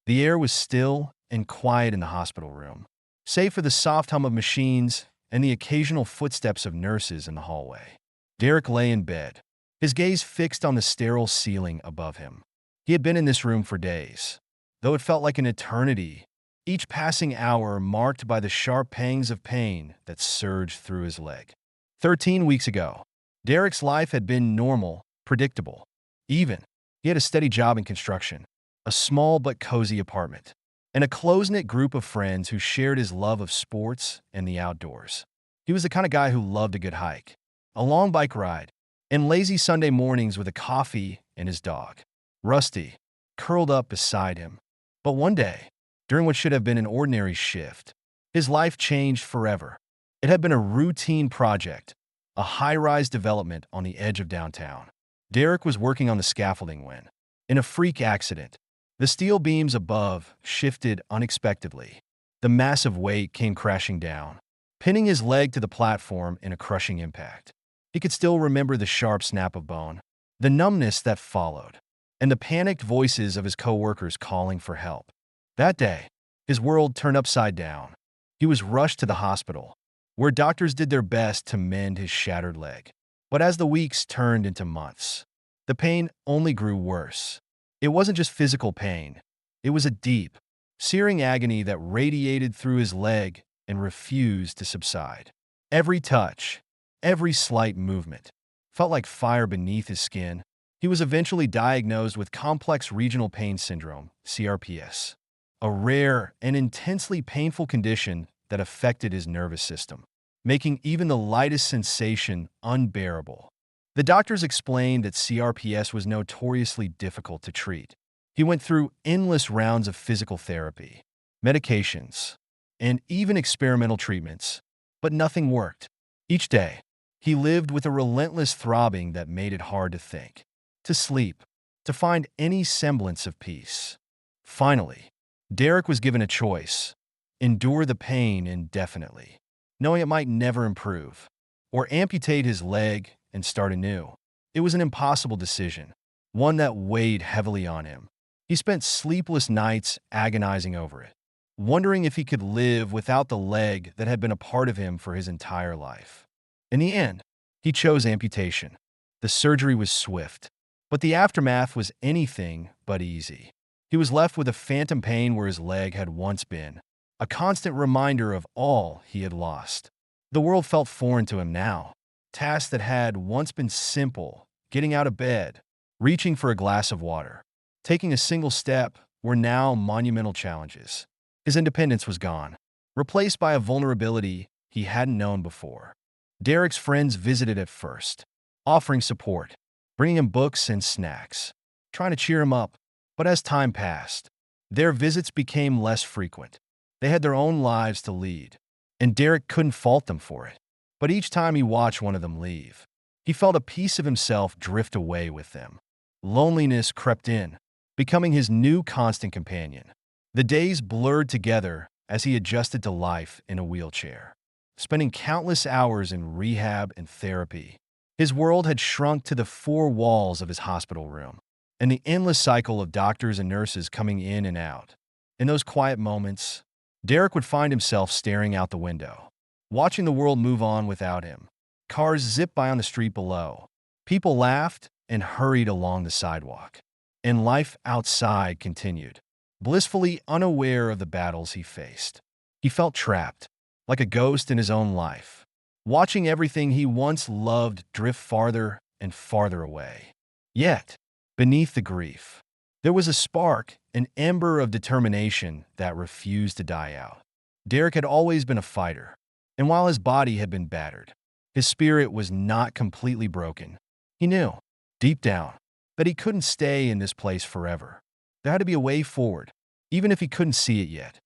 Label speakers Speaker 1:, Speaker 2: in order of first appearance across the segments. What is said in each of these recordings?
Speaker 1: The air was still and quiet in the hospital room, save for the soft hum of machines and the occasional footsteps of nurses in the hallway. Derek lay in bed, his gaze fixed on the sterile ceiling above him. He had been in this room for days, though it felt like an eternity, each passing hour marked by the sharp pangs of pain that surged through his leg. 13 weeks ago, Derek's life had been normal, predictable. Even, he had a steady job in construction, a small but cozy apartment, and a close-knit group of friends who shared his love of sports and the outdoors. He was the kind of guy who loved a good hike, a long bike ride, and lazy Sunday mornings with a coffee and his dog, Rusty, curled up beside him. But one day, during what should have been an ordinary shift, his life changed forever. It had been a routine project, a high-rise development on the edge of downtown. Derek was working on the scaffolding when, in a freak accident, the steel beams above shifted unexpectedly. The massive weight came crashing down, pinning his leg to the platform in a crushing impact. He could still remember the sharp snap of bone, the numbness that followed, and the panicked voices of his coworkers calling for help. That day, his world turned upside down. He was rushed to the hospital, where doctors did their best to mend his shattered leg. But as the weeks turned into months, the pain only grew worse. It wasn't just physical pain. It was a deep, searing agony that radiated through his leg and refused to subside. Every touch, every slight movement, felt like fire beneath his skin. He was eventually diagnosed with complex regional pain syndrome, CRPS, a rare and intensely painful condition that affected his nervous system, making even the lightest sensation unbearable. The doctors explained that CRPS was notoriously difficult to treat. He went through endless rounds of physical therapy, medications, and even experimental treatments, but nothing worked. Each day, he lived with a relentless throbbing that made it hard to think, to sleep, to find any semblance of peace. Finally, Derek was given a choice: endure the pain indefinitely, knowing it might never improve, or amputate his leg and start anew. It was an impossible decision, one that weighed heavily on him. He spent sleepless nights agonizing over it, wondering if he could live without the leg that had been a part of him for his entire life. In the end, he chose amputation. The surgery was swift, but the aftermath was anything but easy. He was left with a phantom pain where his leg had once been, a constant reminder of all he had lost. The world felt foreign to him now. Tasks that had once been simple, getting out of bed, reaching for a glass of water, taking a single step, were now monumental challenges. His independence was gone, replaced by a vulnerability he hadn't known before. Derek's friends visited at first, offering support, bringing him books and snacks, trying to cheer him up. But as time passed, their visits became less frequent. They had their own lives to lead, and Derek couldn't fault them for it. But each time he watched one of them leave, he felt a piece of himself drift away with them. Loneliness crept in, becoming his new constant companion. The days blurred together as he adjusted to life in a wheelchair, spending countless hours in rehab and therapy. His world had shrunk to the four walls of his hospital room, and the endless cycle of doctors and nurses coming in and out. In those quiet moments, Derek would find himself staring out the window, watching the world move on without him. Cars zipped by on the street below. People laughed and hurried along the sidewalk. And life outside continued, blissfully unaware of the battles he faced. He felt trapped, like a ghost in his own life, watching everything he once loved drift farther and farther away. Yet, beneath the grief, there was a spark, an ember of determination that refused to die out. Derek had always been a fighter, and while his body had been battered, his spirit was not completely broken. He knew, deep down, that he couldn't stay in this place forever. There had to be a way forward, even if he couldn't see it yet.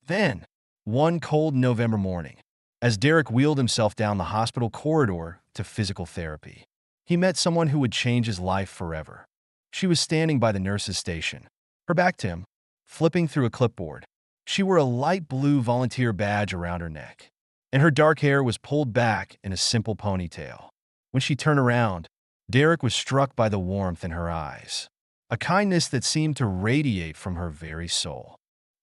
Speaker 1: Then, one cold November morning, as Derek wheeled himself down the hospital corridor to physical therapy, he met someone who would change his life forever. She was standing by the nurse's station, her back to him, flipping through a clipboard. She wore a light blue volunteer badge around her neck, and her dark hair was pulled back in a simple ponytail. When she turned around, Derek was struck by the warmth in her eyes. a kindness that seemed to radiate from her very soul.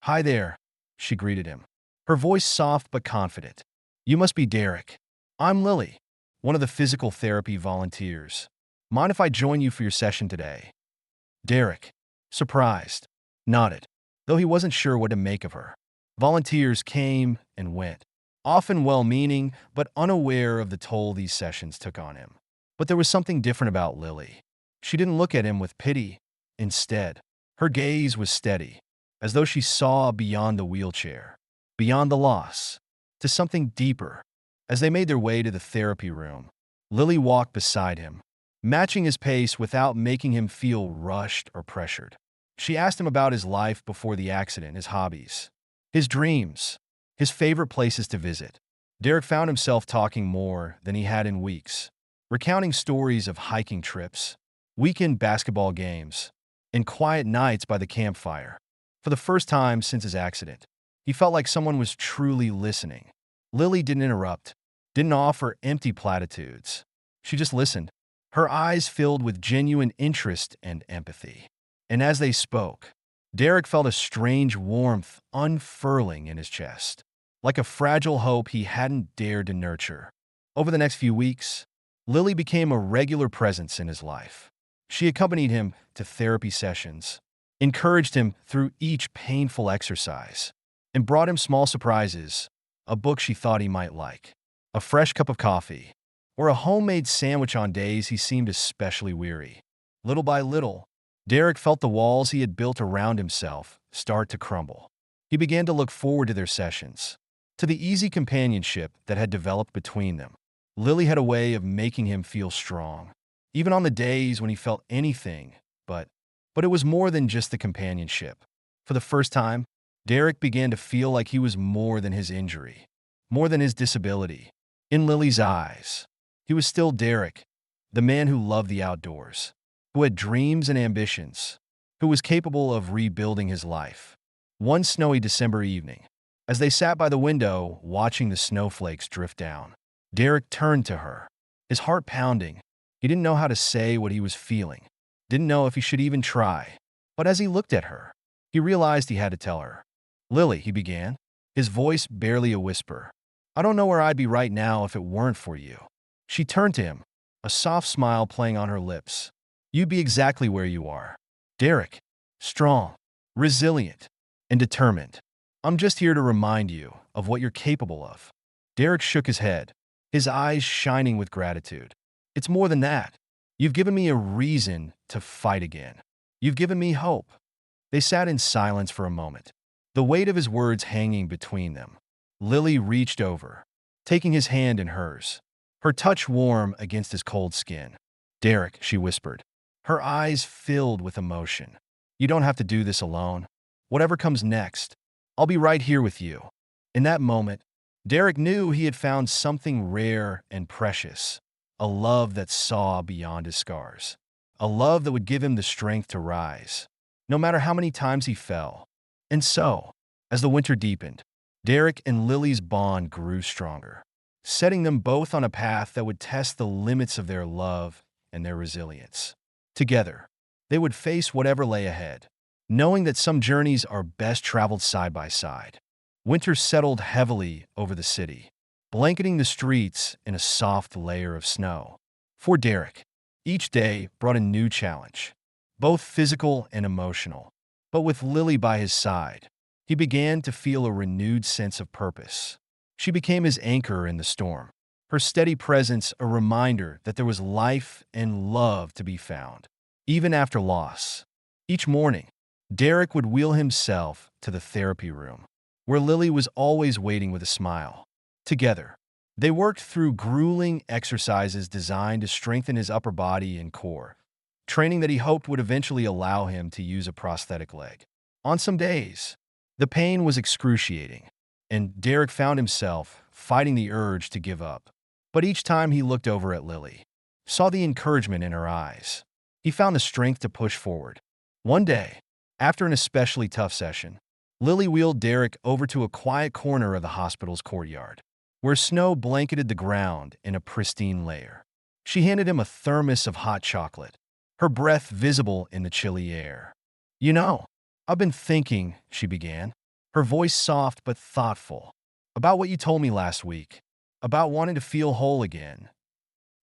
Speaker 1: "Hi there," she greeted him, her voice soft but confident. "You must be Derek. I'm Lily, one of the physical therapy volunteers. Mind if I join you for your session today?" Derek, surprised, nodded, though he wasn't sure what to make of her. Volunteers came and went, often well-meaning but unaware of the toll these sessions took on him. But there was something different about Lily. She didn't look at him with pity. Instead, her gaze was steady, as though she saw beyond the wheelchair, beyond the loss, to something deeper. As they made their way to the therapy room, Lily walked beside him, matching his pace without making him feel rushed or pressured. She asked him about his life before the accident, his hobbies, his dreams, his favorite places to visit. Derek found himself talking more than he had in weeks, recounting stories of hiking trips, weekend basketball games, and quiet nights by the campfire. For the first time since his accident, he felt like someone was truly listening. Lily didn't interrupt, didn't offer empty platitudes. She just listened, her eyes filled with genuine interest and empathy. And as they spoke, Derek felt a strange warmth unfurling in his chest, like a fragile hope he hadn't dared to nurture. Over the next few weeks, Lily became a regular presence in his life. She accompanied him to therapy sessions, encouraged him through each painful exercise, and brought him small surprises, a book she thought he might like, a fresh cup of coffee, or a homemade sandwich on days he seemed especially weary. Little by little, Derek felt the walls he had built around himself start to crumble. He began to look forward to their sessions, to the easy companionship that had developed between them. Lily had a way of making him feel strong, even on the days when he felt anything but it was more than just the companionship. For the first time, Derek began to feel like he was more than his injury, more than his disability. In Lily's eyes, he was still Derek, the man who loved the outdoors, who had dreams and ambitions, who was capable of rebuilding his life. One snowy December evening, as they sat by the window watching the snowflakes drift down, Derek turned to her, his heart pounding. He didn't know how to say what he was feeling, didn't know if he should even try. But as he looked at her, he realized he had to tell her. "Lily," he began, his voice barely a whisper, "I don't know where I'd be right now if it weren't for you." She turned to him, a soft smile playing on her lips. "You'd be exactly where you are, Derek, strong, resilient, and determined. I'm just here to remind you of what you're capable of." Derek shook his head, his eyes shining with gratitude. "It's more than that. You've given me a reason to fight again. You've given me hope." They sat in silence for a moment, the weight of his words hanging between them. Lily reached over, taking his hand in hers, her touch warm against his cold skin. "Derek," she whispered, her eyes filled with emotion, "you don't have to do this alone. Whatever comes next, I'll be right here with you." In that moment, Derek knew he had found something rare and precious, a love that saw beyond his scars, a love that would give him the strength to rise, no matter how many times he fell. And so, as the winter deepened, Derek and Lily's bond grew stronger, setting them both on a path that would test the limits of their love and their resilience. Together, they would face whatever lay ahead, knowing that some journeys are best traveled side by side. Winter settled heavily over the city, blanketing the streets in a soft layer of snow. For Derek, each day brought a new challenge, both physical and emotional. But with Lily by his side, he began to feel a renewed sense of purpose. She became his anchor in the storm, her steady presence a reminder that there was life and love to be found, even after loss. Each morning, Derek would wheel himself to the therapy room, where Lily was always waiting with a smile. Together, they worked through grueling exercises designed to strengthen his upper body and core, training that he hoped would eventually allow him to use a prosthetic leg. On some days, the pain was excruciating, and Derek found himself fighting the urge to give up. But each time he looked over at Lily, saw the encouragement in her eyes, he found the strength to push forward. One day, after an especially tough session, Lily wheeled Derek over to a quiet corner of the hospital's courtyard, where snow blanketed the ground in a pristine layer. She handed him a thermos of hot chocolate, her breath visible in the chilly air. "You know, I've been thinking," she began, her voice soft but thoughtful, "about what you told me last week, about wanting to feel whole again."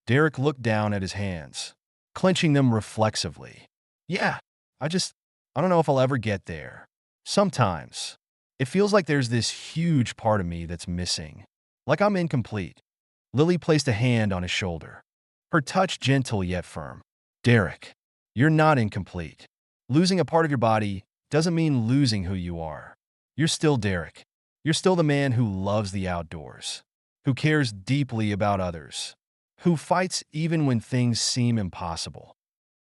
Speaker 1: Derek looked down at his hands, clenching them reflexively. "Yeah, I just, I don't know if I'll ever get there. Sometimes, it feels like there's this huge part of me that's missing, like I'm incomplete." Lily placed a hand on his shoulder, her touch gentle yet firm. "Derek, you're not incomplete. Losing a part of your body doesn't mean losing who you are. You're still Derek. You're still the man who loves the outdoors, who cares deeply about others, who fights even when things seem impossible."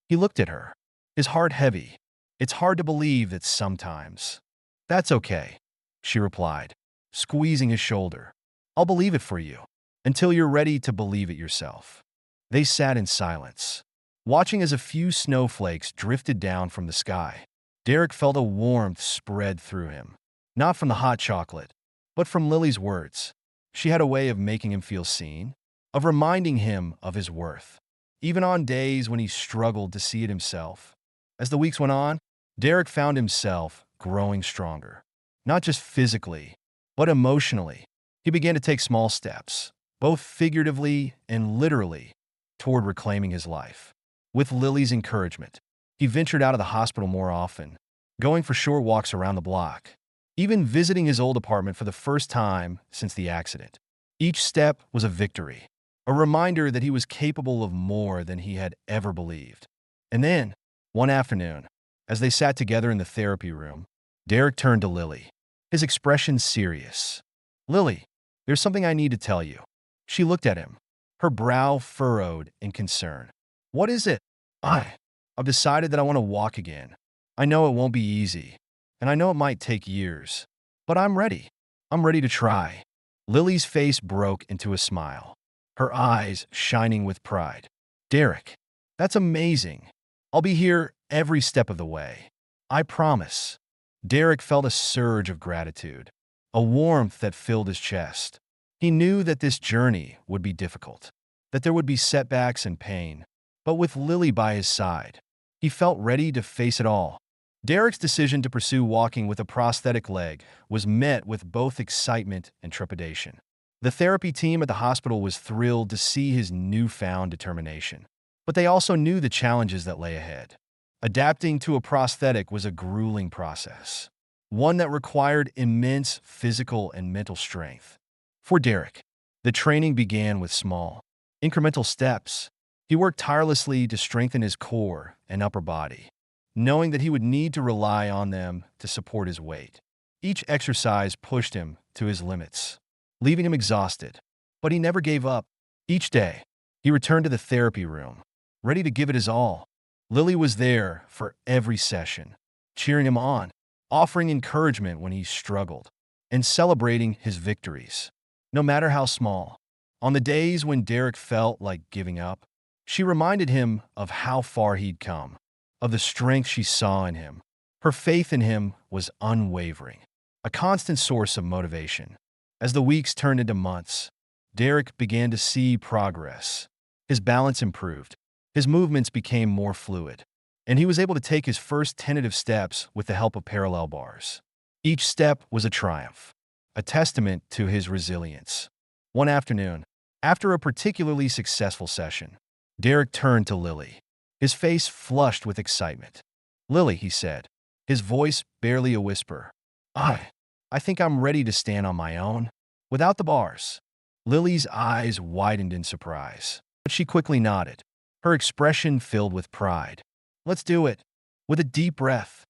Speaker 1: He looked at her, his heart heavy. "It's hard to believe that sometimes." "That's okay," she replied, squeezing his shoulder. "I'll believe it for you, until you're ready to believe it yourself." They sat in silence, watching as a few snowflakes drifted down from the sky. Derek felt a warmth spread through him, not from the hot chocolate, but from Lily's words. She had a way of making him feel seen, of reminding him of his worth, even on days when he struggled to see it himself. As the weeks went on, Derek found himself growing stronger, not just physically, but emotionally. He began to take small steps, both figuratively and literally, toward reclaiming his life. With Lily's encouragement, he ventured out of the hospital more often, going for short walks around the block, even visiting his old apartment for the first time since the accident. Each step was a victory, a reminder that he was capable of more than he had ever believed. And then, one afternoon, as they sat together in the therapy room, Derek turned to Lily, his expression serious. "Lily, there's something I need to tell you." She looked at him, her brow furrowed in concern. "What is it?" I've decided that I want to walk again. I know it won't be easy, and I know it might take years, but I'm ready. I'm ready to try." Lily's face broke into a smile, her eyes shining with pride. "Derek, that's amazing. I'll be here every step of the way. I promise." Derek felt a surge of gratitude, a warmth that filled his chest. He knew that this journey would be difficult, that there would be setbacks and pain, but with Lily by his side, he felt ready to face it all. Derek's decision to pursue walking with a prosthetic leg was met with both excitement and trepidation. The therapy team at the hospital was thrilled to see his newfound determination, but they also knew the challenges that lay ahead. Adapting to a prosthetic was a grueling process, one that required immense physical and mental strength. For Derek, the training began with small, incremental steps. He worked tirelessly to strengthen his core and upper body, knowing that he would need to rely on them to support his weight. Each exercise pushed him to his limits, leaving him exhausted, but he never gave up. Each day, he returned to the therapy room, ready to give it his all. Lily was there for every session, cheering him on, offering encouragement when he struggled, and celebrating his victories, no matter how small. On the days when Derek felt like giving up, she reminded him of how far he'd come, of the strength she saw in him. Her faith in him was unwavering, a constant source of motivation. As the weeks turned into months, Derek began to see progress. His balance improved, his movements became more fluid, and he was able to take his first tentative steps with the help of parallel bars. Each step was a triumph, a testament to his resilience. One afternoon, after a particularly successful session, Derek turned to Lily, his face flushed with excitement. "Lily," he said, his voice barely a whisper, I think I'm ready to stand on my own, without the bars." Lily's eyes widened in surprise, but she quickly nodded, her expression filled with pride. "Let's do it." With a deep breath,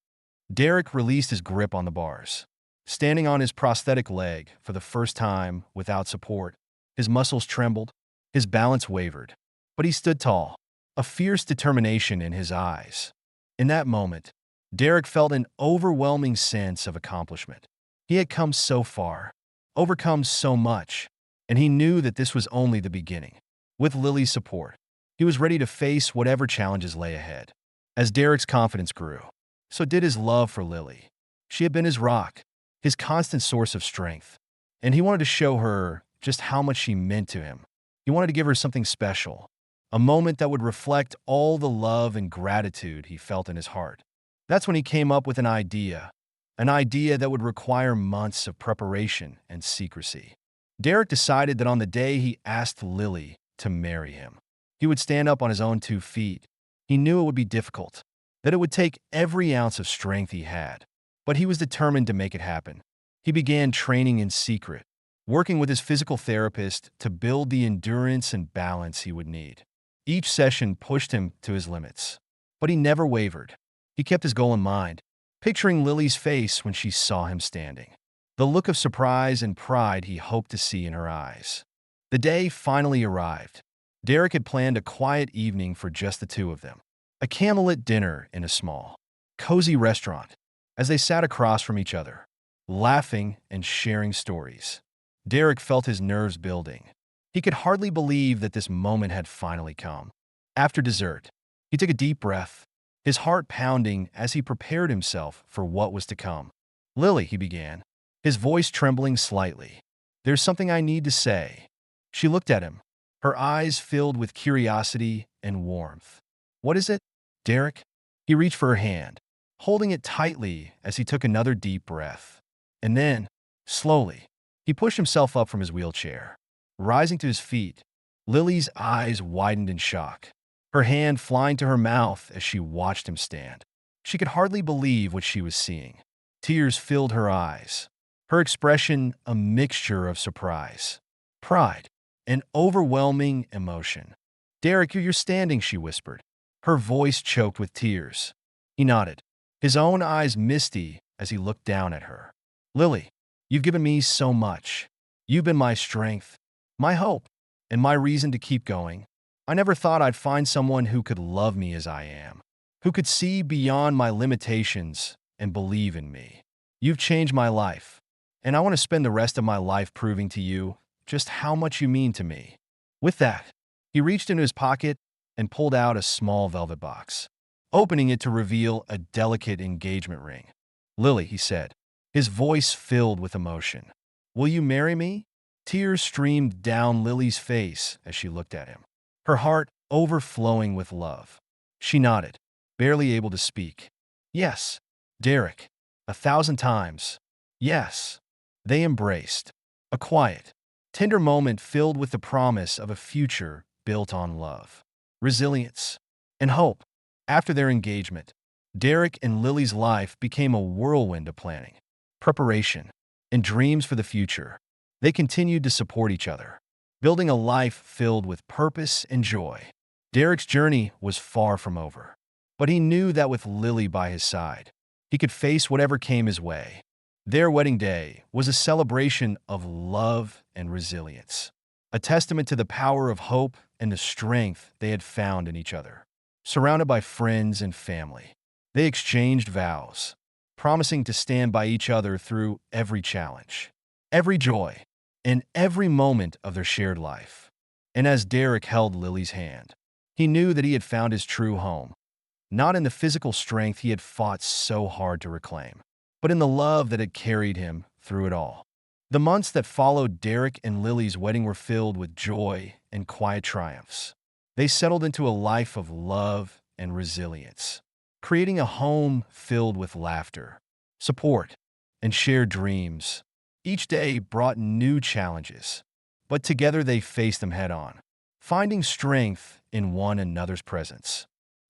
Speaker 1: Derek released his grip on the bars. Standing on his prosthetic leg for the first time without support, his muscles trembled, his balance wavered, but he stood tall, a fierce determination in his eyes. In that moment, Derek felt an overwhelming sense of accomplishment. He had come so far, overcome so much, and he knew that this was only the beginning. With Lily's support, he was ready to face whatever challenges lay ahead. As Derek's confidence grew, so did his love for Lily. She had been his rock, his constant source of strength, and he wanted to show her just how much she meant to him. He wanted to give her something special, a moment that would reflect all the love and gratitude he felt in his heart. That's when he came up with an idea that would require months of preparation and secrecy. Derek decided that on the day he asked Lily to marry him, he would stand up on his own 2 feet. He knew it would be difficult, that it would take every ounce of strength he had, but he was determined to make it happen. He began training in secret, working with his physical therapist to build the endurance and balance he would need. Each session pushed him to his limits, but he never wavered. He kept his goal in mind, picturing Lily's face when she saw him standing, the look of surprise and pride he hoped to see in her eyes. The day finally arrived. Derek had planned a quiet evening for just the two of them, a candlelit dinner in a small, cozy restaurant. As they sat across from each other, laughing and sharing stories, Derek felt his nerves building. He could hardly believe that this moment had finally come. After dessert, he took a deep breath, his heart pounding as he prepared himself for what was to come. "Lily," he began, his voice trembling slightly, "there's something I need to say." She looked at him, her eyes filled with curiosity and warmth. "What is it, Derek?" He reached for her hand, holding it tightly as he took another deep breath. And then, slowly, he pushed himself up from his wheelchair. Rising to his feet, Lily's eyes widened in shock, her hand flying to her mouth as she watched him stand. She could hardly believe what she was seeing. Tears filled her eyes, her expression a mixture of surprise, pride, and overwhelming emotion. "Derek, you're standing," she whispered, her voice choked with tears. He nodded, his own eyes misty as he looked down at her. "Lily, you've given me so much. You've been my strength, my hope, and my reason to keep going. I never thought I'd find someone who could love me as I am, who could see beyond my limitations and believe in me. You've changed my life, and I want to spend the rest of my life proving to you just how much you mean to me." With that, he reached into his pocket and pulled out a small velvet box, opening it to reveal a delicate engagement ring. "Lily," he said, his voice filled with emotion, "will you marry me?" Tears streamed down Lily's face as she looked at him, her heart overflowing with love. She nodded, barely able to speak. "Yes, Derek, 1,000 times. Yes." They embraced, a quiet, tender moment filled with the promise of a future built on love, resilience, and hope. After their engagement, Derek and Lily's life became a whirlwind of planning, preparation, and dreams for the future. They continued to support each other, building a life filled with purpose and joy. Derek's journey was far from over, but he knew that with Lily by his side, he could face whatever came his way. Their wedding day was a celebration of love and resilience, a testament to the power of hope and the strength they had found in each other. Surrounded by friends and family, they exchanged vows, promising to stand by each other through every challenge, every joy, and every moment of their shared life. And as Derek held Lily's hand, he knew that he had found his true home, not in the physical strength he had fought so hard to reclaim, but in the love that had carried him through it all. The months that followed Derek and Lily's wedding were filled with joy and quiet triumphs. They settled into a life of love and resilience, creating a home filled with laughter, support, and shared dreams. Each day brought new challenges, but together they faced them head-on, finding strength in one another's presence.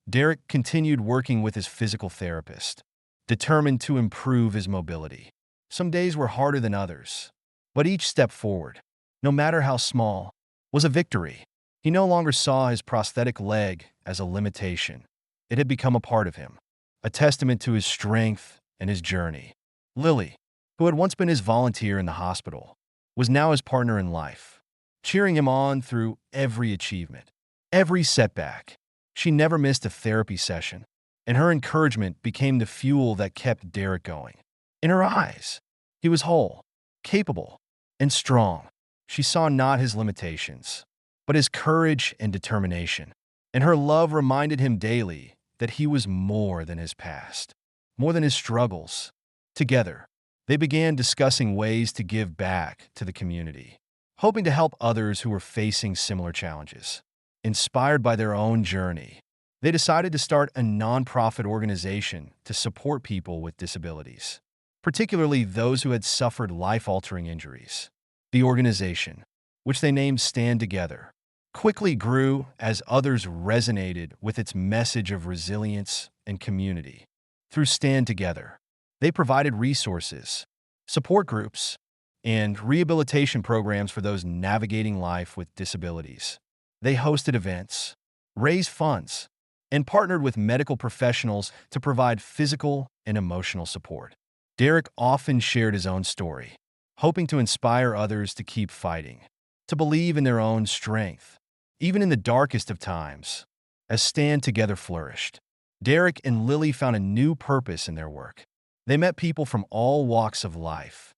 Speaker 1: Derek continued working with his physical therapist, determined to improve his mobility. Some days were harder than others, but each step forward, no matter how small, was a victory. He no longer saw his prosthetic leg as a limitation. It had become a part of him, a testament to his strength and his journey. Lily, who had once been his volunteer in the hospital, was now his partner in life, cheering him on through every achievement, every setback. She never missed a therapy session, and her encouragement became the fuel that kept Derek going. In her eyes, he was whole, capable, and strong. She saw not his limitations, but his courage and determination. And her love reminded him daily that he was more than his past, more than his struggles. Together, they began discussing ways to give back to the community, hoping to help others who were facing similar challenges. inspired by their own journey, they decided to start a nonprofit organization to support people with disabilities, particularly those who had suffered life-altering injuries. The organization, which they named Stand Together, quickly grew as others resonated with its message of resilience and community. Through Stand Together, they provided resources, support groups, and rehabilitation programs for those navigating life with disabilities. They hosted events, raised funds, and partnered with medical professionals to provide physical and emotional support. Derek often shared his own story, hoping to inspire others to keep fighting, to believe in their own strength, even in the darkest of times. As Stand Together flourished, Derek and Lily found a new purpose in their work. They met people from all walks of life,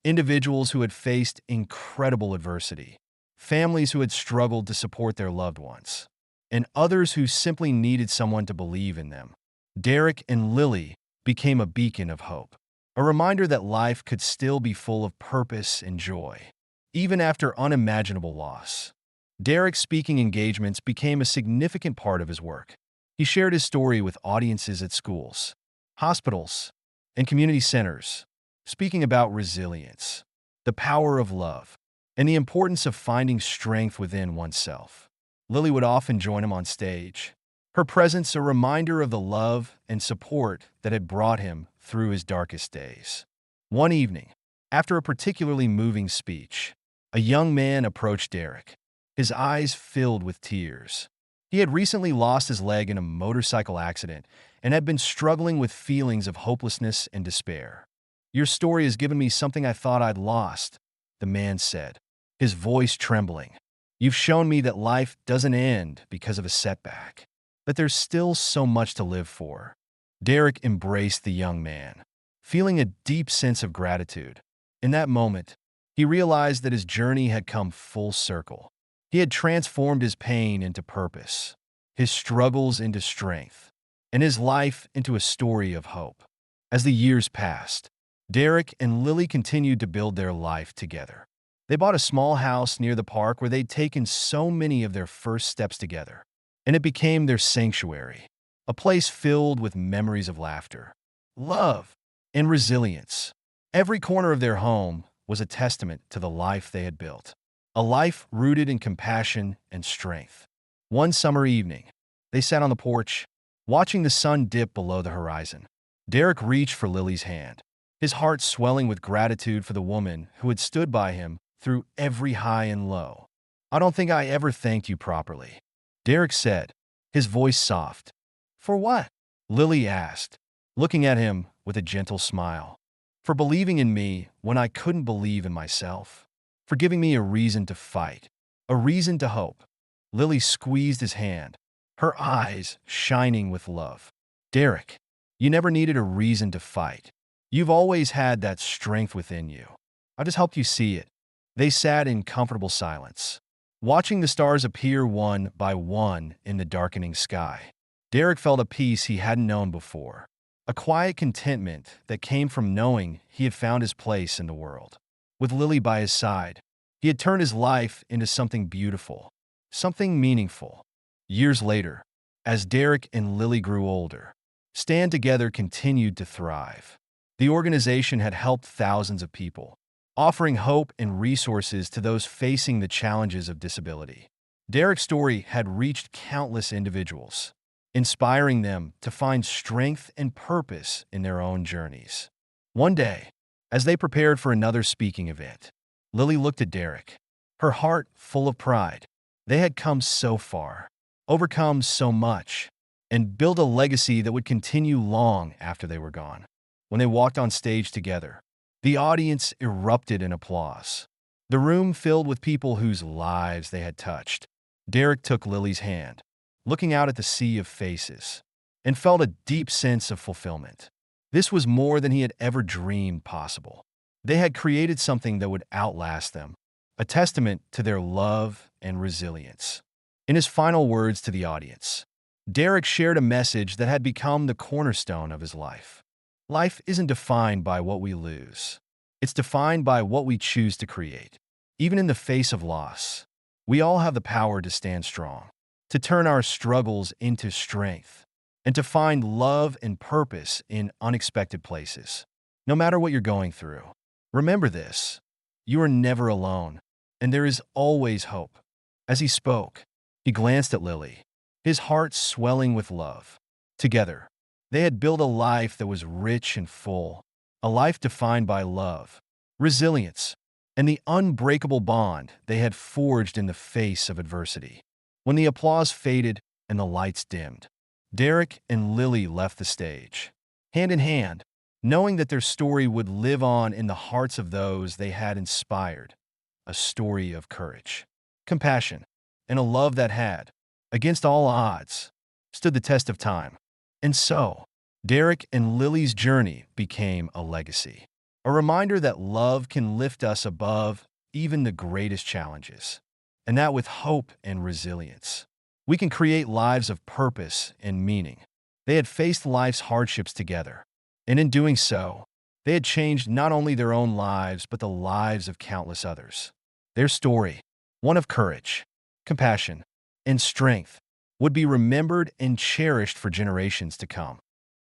Speaker 1: individuals who had faced incredible adversity, families who had struggled to support their loved ones, and others who simply needed someone to believe in them. Derek and Lily became a beacon of hope, a reminder that life could still be full of purpose and joy, even after unimaginable loss. Derek's speaking engagements became a significant part of his work. He shared his story with audiences at schools, hospitals, and community centers, speaking about resilience, the power of love, and the importance of finding strength within oneself. Lily would often join him on stage, her presence a reminder of the love and support that had brought him through his darkest days. One evening, after a particularly moving speech, a young man approached Derek, his eyes filled with tears. He had recently lost his leg in a motorcycle accident and had been struggling with feelings of hopelessness and despair. "Your story has given me something I thought I'd lost," the man said, his voice trembling. "You've shown me that life doesn't end because of a setback, that there's still so much to live for." Derek embraced the young man, feeling a deep sense of gratitude. In that moment, he realized that his journey had come full circle. He had transformed his pain into purpose, his struggles into strength, and his life into a story of hope. As the years passed, Derek and Lily continued to build their life together. They bought a small house near the park where they'd taken so many of their first steps together, and it became their sanctuary, a place filled with memories of laughter, love, and resilience. Every corner of their home was a testament to the life they had built, a life rooted in compassion and strength. One summer evening, they sat on the porch, watching the sun dip below the horizon. Derek reached for Lily's hand, his heart swelling with gratitude for the woman who had stood by him through every high and low. "I don't think I ever thanked you properly," Derek said, his voice soft. "For what?" Lily asked, looking at him with a gentle smile. "For believing in me when I couldn't believe in myself. For giving me a reason to fight, a reason to hope." Lily squeezed his hand, her eyes shining with love. "Derek, you never needed a reason to fight. You've always had that strength within you. I just helped you see it." They sat in comfortable silence, watching the stars appear one by one in the darkening sky. Derek felt a peace he hadn't known before, a quiet contentment that came from knowing he had found his place in the world. With Lily by his side, he had turned his life into something beautiful, something meaningful. Years later, as Derek and Lily grew older, Stand Together continued to thrive. The organization had helped thousands of people, offering hope and resources to those facing the challenges of disability. Derek's story had reached countless individuals, inspiring them to find strength and purpose in their own journeys. One day, as they prepared for another speaking event, Lily looked at Derek, her heart full of pride. They had come so far, overcome so much, and built a legacy that would continue long after they were gone. When they walked on stage together, the audience erupted in applause. The room filled with people whose lives they had touched. Derek took Lily's hand, looking out at the sea of faces, and felt a deep sense of fulfillment. This was more than he had ever dreamed possible. They had created something that would outlast them, a testament to their love and resilience. In his final words to the audience, Derek shared a message that had become the cornerstone of his life. Life isn't defined by what we lose. It's defined by what we choose to create. Even in the face of loss, we all have the power to stand strong. to turn our struggles into strength, and to find love and purpose in unexpected places. No matter what you're going through, remember this: you are never alone, and there is always hope. As he spoke, he glanced at Lily, his heart swelling with love. Together, they had built a life that was rich and full, a life defined by love, resilience, and the unbreakable bond they had forged in the face of adversity. When the applause faded and the lights dimmed, Derek and Lily left the stage, hand in hand, knowing that their story would live on in the hearts of those they had inspired, a story of courage, compassion, and a love that had, against all odds, stood the test of time. And so, Derek and Lily's journey became a legacy, a reminder that love can lift us above even the greatest challenges, and that with hope and resilience, we can create lives of purpose and meaning. They had faced life's hardships together, and in doing so, they had changed not only their own lives but the lives of countless others. Their story, one of courage, compassion, and strength, would be remembered and cherished for generations to come.